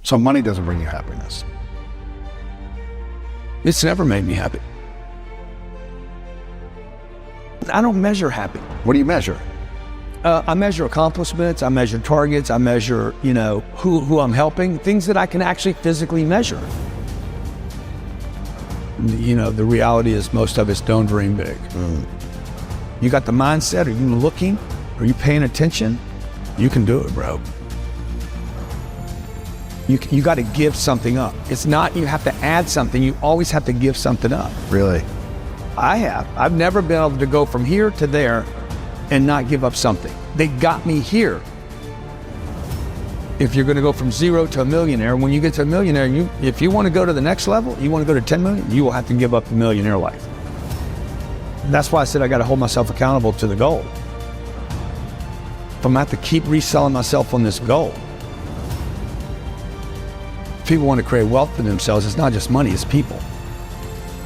So money doesn't bring you happiness. It's never made me happy. I don't measure happy. What do you measure? I measure accomplishments, I measure targets, I measure, who I'm helping, things that I can actually physically measure. The reality is most of us don't dream big. You got the mindset, are you looking? Are you paying attention? You can do it, bro. You got to give something up. It's not you have to add something, you always have to give something up. Really? I've never been able to go from here to there and not give up something. They got me here. If you're going to go from zero to a millionaire, when you get to a millionaire, if you want to go to the next level, you want to go to 10 million, you will have to give up the millionaire life. That's why I said I got to hold myself accountable to the goal. If I'm going to have to keep reselling myself on this goal. People want to create wealth for themselves. It's not just money, it's people.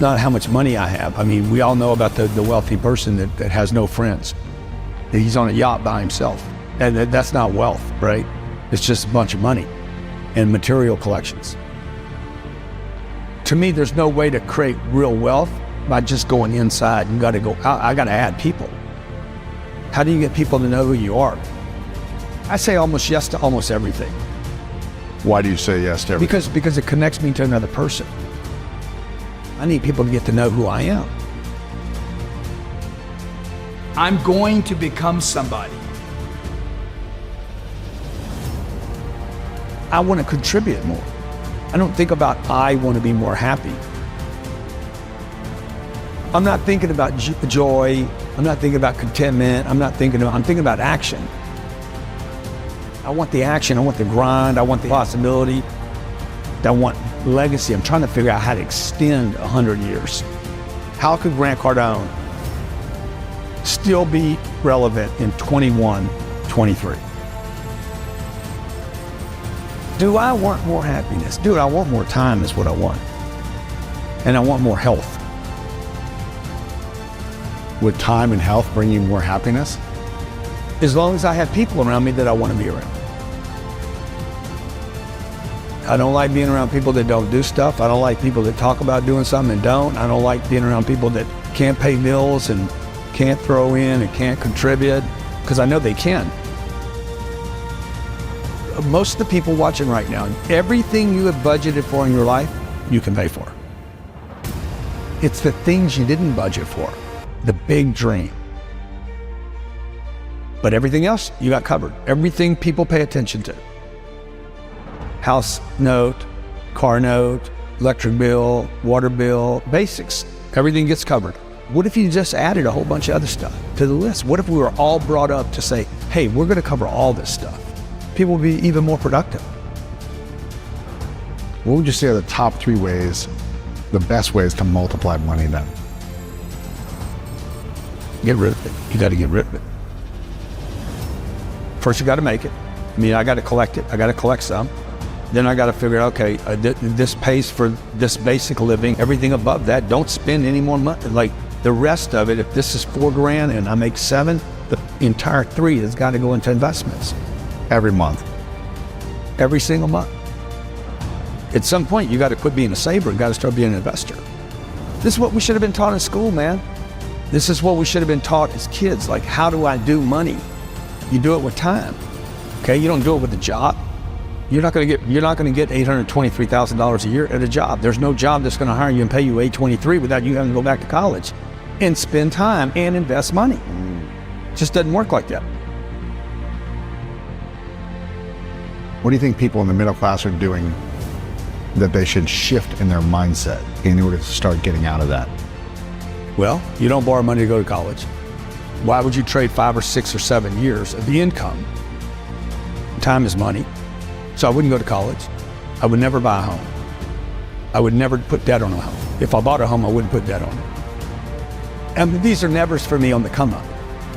Not how much money I have. I mean, we all know about the wealthy person that has no friends. He's on a yacht by himself. And that's not wealth, right? It's just a bunch of money and material collections. To me, there's no way to create real wealth by just going inside. You gotta go out. I gotta add people. How do you get people to know who you are? I say almost yes to almost everything. Why do you say yes to everything? Because it connects me to another person. I need people to get to know who I am. I'm going to become somebody. I want to contribute more. I don't think about I want to be more happy. I'm not thinking about joy. I'm not thinking about contentment. I'm thinking about action. I want the action. I want the grind. I want the possibility. I want legacy. I'm trying to figure out how to extend 100 years. How could Grant Cardone still be relevant in 21, 23? Do I want more happiness? Dude, I want more time is what I want. And I want more health. Would time and health bring you more happiness? As long as I have people around me that I want to be around. I don't like being around people that don't do stuff. I don't like people that talk about doing something and don't. I don't like being around people that can't pay bills and can't throw in and can't contribute, because I know they can. Most of the people watching right now, everything you have budgeted for in your life, you can pay for. It's the things you didn't budget for, the big dream. But everything else, you got covered. Everything people pay attention to. House note, car note, electric bill, water bill, basics. Everything gets covered. What if you just added a whole bunch of other stuff to the list? What if we were all brought up to say, hey, we're going to cover all this stuff? People would be even more productive. What would you say are the top 3 ways, the best ways to multiply money then? Get rid of it. You got to get rid of it. First, you got to make it. I mean, I got to collect it. I got to collect some. Then I got to figure out, okay, this pays for this basic living. Everything above that, don't spend any more money. Like the rest of it, if this is $4,000 and I make 7, the entire 3 has got to go into investments. Every month? Every single month. At some point, you got to quit being a saver and got to start being an investor. This is what we should have been taught in school, man. This is what we should have been taught as kids. Like, how do I do money? You do it with time. Okay, you don't do it with a job. You're not going to get $823,000 a year at a job. There's no job that's going to hire you and pay you $823 without you having to go back to college and spend time and invest money. It just doesn't work like that. What do you think people in the middle class are doing that they should shift in their mindset in order to start getting out of that? Well, you don't borrow money to go to college. Why would you trade 5 or 6 or 7 years of the income? Time is money. So I wouldn't go to college. I would never buy a home. I would never put debt on a home. If I bought a home, I wouldn't put debt on it. And these are nevers for me on the come up.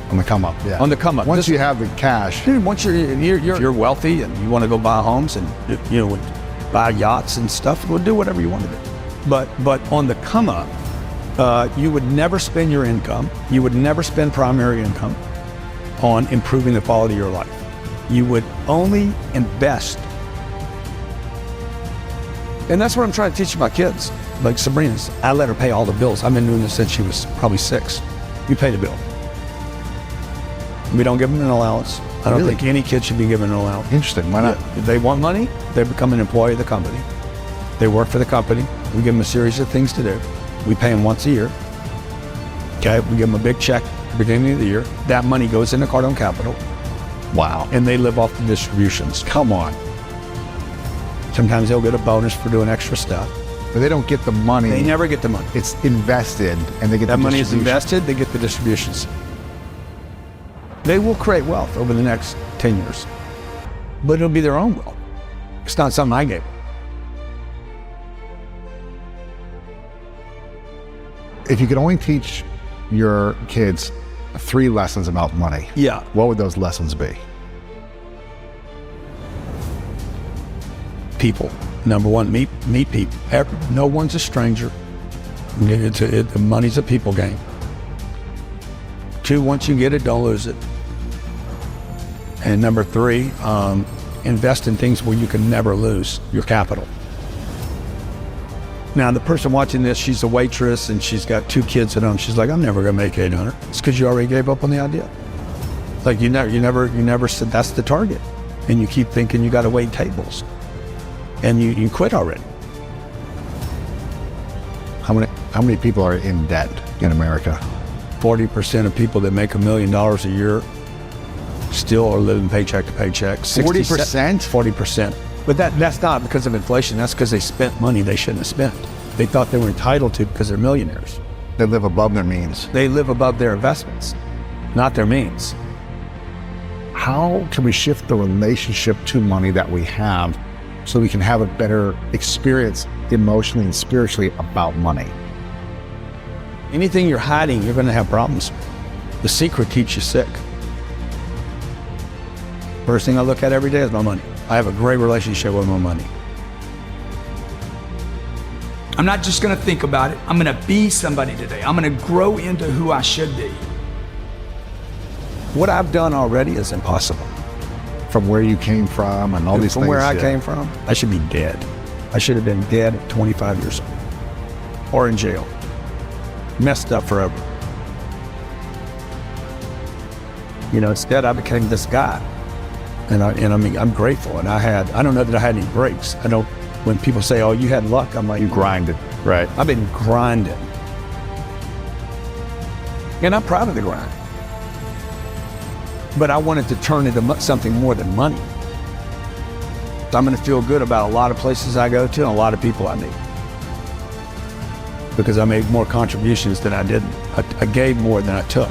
On the come up, yeah. On the come up. Once you have the cash. Dude, once you're wealthy and you want to go buy homes and buy yachts and stuff, well, do whatever you want to do. But on the come up, you would never spend your income. You would never spend primary income on improving the quality of your life. You would only invest And that's what I'm trying to teach my kids. Like Sabrina's, I let her pay all the bills. I've been doing this since she was probably 6. You pay the bill. We don't give them an allowance. I don't think any kid should be given an allowance. Interesting. Why not? If they want money, they become an employee of the company. They work for the company. We give them a series of things to do. We pay them once a year. Okay, we give them a big check at the beginning of the year. That money goes into Cardone Capital. Wow. And they live off the distributions. Come on. Sometimes they'll get a bonus for doing extra stuff. But they don't get the money. They never get the money. It's invested, and they get That the money is distribution. invested, they get the distributions. They will create wealth over the next 10 years, but it'll be their own wealth. It's not something I gave them. If you could only teach your kids 3 lessons about money, Yeah. what would those lessons be? People. Number one, meet people. No one's a stranger. The money's a people game. 2, once you get it, don't lose it. And number 3, invest in things where you can never lose your capital. Now, the person watching this, she's a waitress and she's got 2 kids at home. She's like, I'm never gonna make 800. It's because you already gave up on the idea. Like you never said that's the target, and you keep thinking you got to wait tables, and you quit already. How many people are in debt in America? 40% of people that make $1 million a year still are living paycheck to paycheck. 40%? 40%. But that's not because of inflation. That's because they spent money they shouldn't have spent. They thought they were entitled to because they're millionaires. They live above their means. They live above their investments, not their means. How can we shift the relationship to money that we have so we can have a better experience emotionally and spiritually about money? Anything you're hiding, you're going to have problems. The secret keeps you sick. First thing I look at every day is my money. I have a great relationship with my money. I'm not just gonna think about it, I'm gonna be somebody today. I'm gonna grow into who I should be. What I've done already is impossible. From where you came from and all these From things. where I yeah. came from, I should be dead. I should have been dead at 25 years old. Or in jail. Messed up forever. You know, instead I became this guy. And I mean, I'm grateful. And I don't know that I had any breaks. When people say, oh, you had luck, I'm like, You grinded, right? I've been grinding. And I'm proud of the grind. But I wanted to turn into something more than money. I'm going to feel good about a lot of places I go to and a lot of people I meet. Because I made more contributions than I didn't. I gave more than I took.